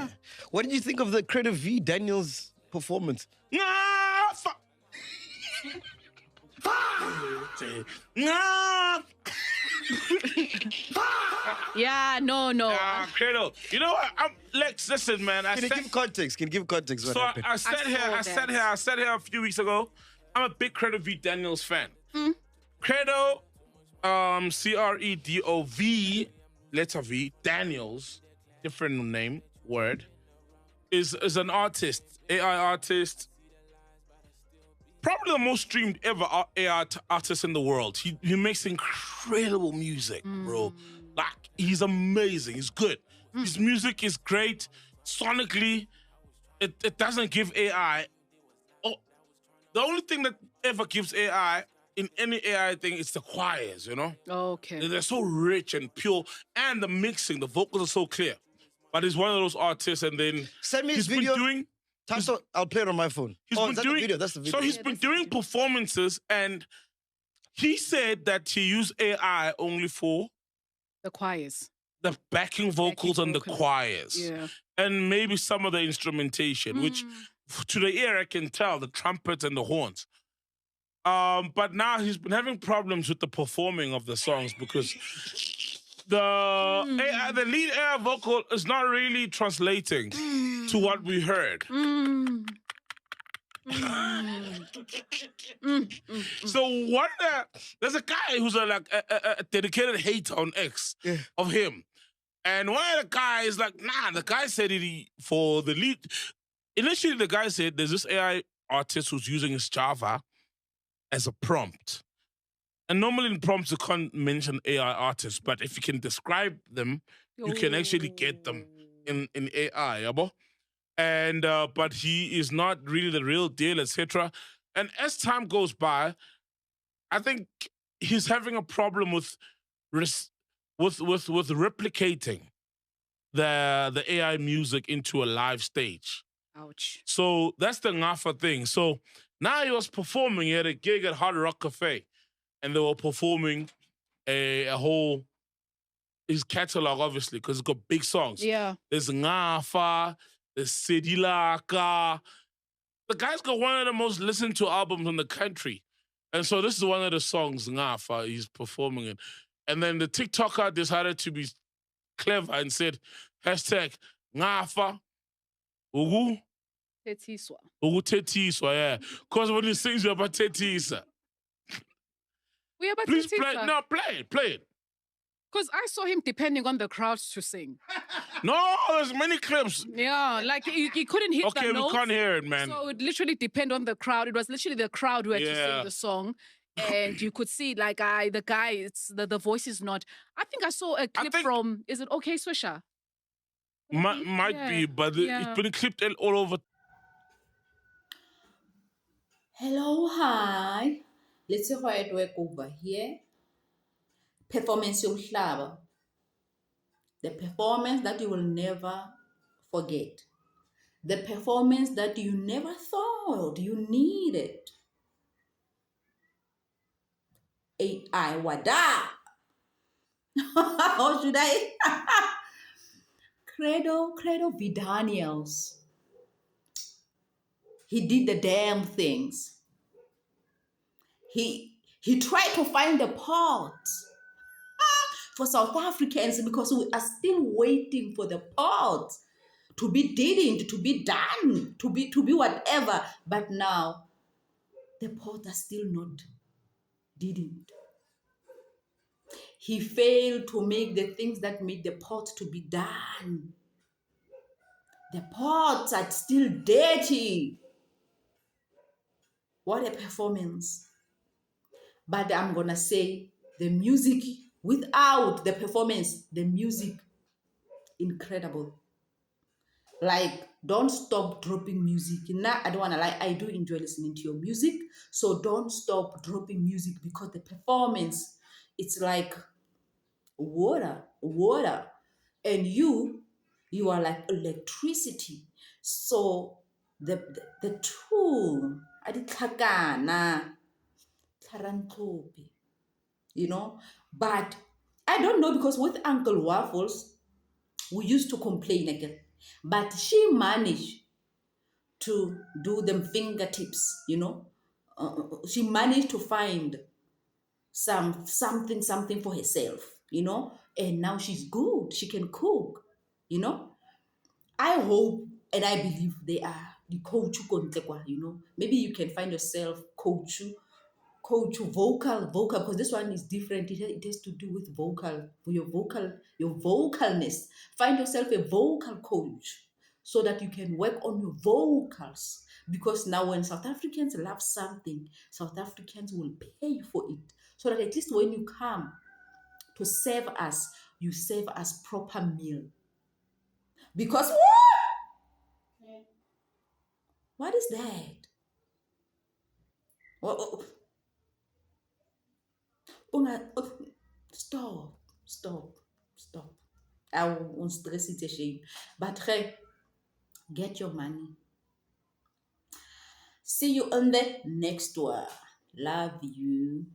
Yeah. What did you think of the Credo V Daniels performance? Nah, nah. Yeah, no. Credo. You know what? Lex, listen, man. Can you give context? Can you give context? What So happened? I said here a few weeks ago, I'm a big Credo V Daniels fan. Credo, Credov, letter V, Daniels, different name, word, is an artist, AI artist, probably the most streamed ever AI artist in the world. He makes incredible music, bro. Like, he's amazing. He's good. His music is great. Sonically, it doesn't give AI. Oh, the only thing that ever gives AI in any AI thing is the choirs, you know? Okay. They're so rich and pure. And the mixing, the vocals are so clear. But he's one of those artists, and then Send me his video. I'll play it on my phone. That's the video. So he's been doing performances, and he said that he used AI only for the choirs, the backing vocals and the choirs, and maybe some of the instrumentation, which to the ear I can tell the trumpets and the horns. But now he's been having problems with the performing of the songs because the lead AI vocal is not really translating to what we heard. So there's a guy who's a dedicated hater on X of him. And one of the guys the guy said for the lead. Initially, the guy said there's this AI artist who's using his Java as a prompt. And normally in prompts, you can't mention AI artists, but if you can describe them, you can actually get them in AI, yabo? And but he is not really the real deal, etc. And as time goes by, I think he's having a problem with replicating the AI music into a live stage. Ouch. So that's the Ngafa thing. So now he was performing at a gig at Hard Rock Cafe, and they were performing a whole his catalog, obviously, because it's got big songs. Yeah. There's Ngafa, there's Sedilaka. The guy's got one of the most listened to albums in the country. And so this is one of the songs, Ngafa, he's performing it. And then the TikToker decided to be clever and said, hashtag Ngafa, Ugu. Tetiswa. Ugu Tetiswa, yeah. Because when he sings about Tetisa. Please play it. No, play it. Because I saw him depending on the crowds to sing. No, there's many clips. Yeah, like he couldn't hit the notes. Okay, we can't hear it, man. So it literally depended on the crowd. It was literally the crowd who had to sing the song. And you could see, the guy, it's the voice is not. I think I saw a clip from, is it Okay Swisha? Might be, but it's been clipped all over. Hello, hi. Let's see how it work over here. Performance yomhlaba. The performance that you will never forget. The performance that you never thought you needed. AI wada. How should I? Credo V Daniels. He did the damn things. He tried to find the parts for South Africans because we are still waiting for the parts to be didn't, to be done, to be whatever. But now the parts are still not didn't. He failed to make the things that made the pot to be done. The pots are still dirty. What a performance. But I'm going to say the music, without the performance, the music, incredible. Like, don't stop dropping music. Now, I don't want to lie, I do enjoy listening to your music. So don't stop dropping music because the performance, it's like water. And you are like electricity. So the tool, you know, but I don't know, because with Uncle Waffles, we used to complain again. But she managed to do them fingertips, she managed to find something for herself, and now she's good. She can cook, you know. I hope and I believe they are the coach, maybe you can find yourself coach vocal, because this one is different. It has to do with vocal, for your vocalness. Find yourself a vocal coach so that you can work on your vocals, because now when South Africans love something, South Africans will pay for it, so that at least when you come to serve us, you serve us proper meal. Because what is that? Oh, oh, stop, stop, stop. I won't stress it, a shame. But hey, get your money. See you on the next one. Love you.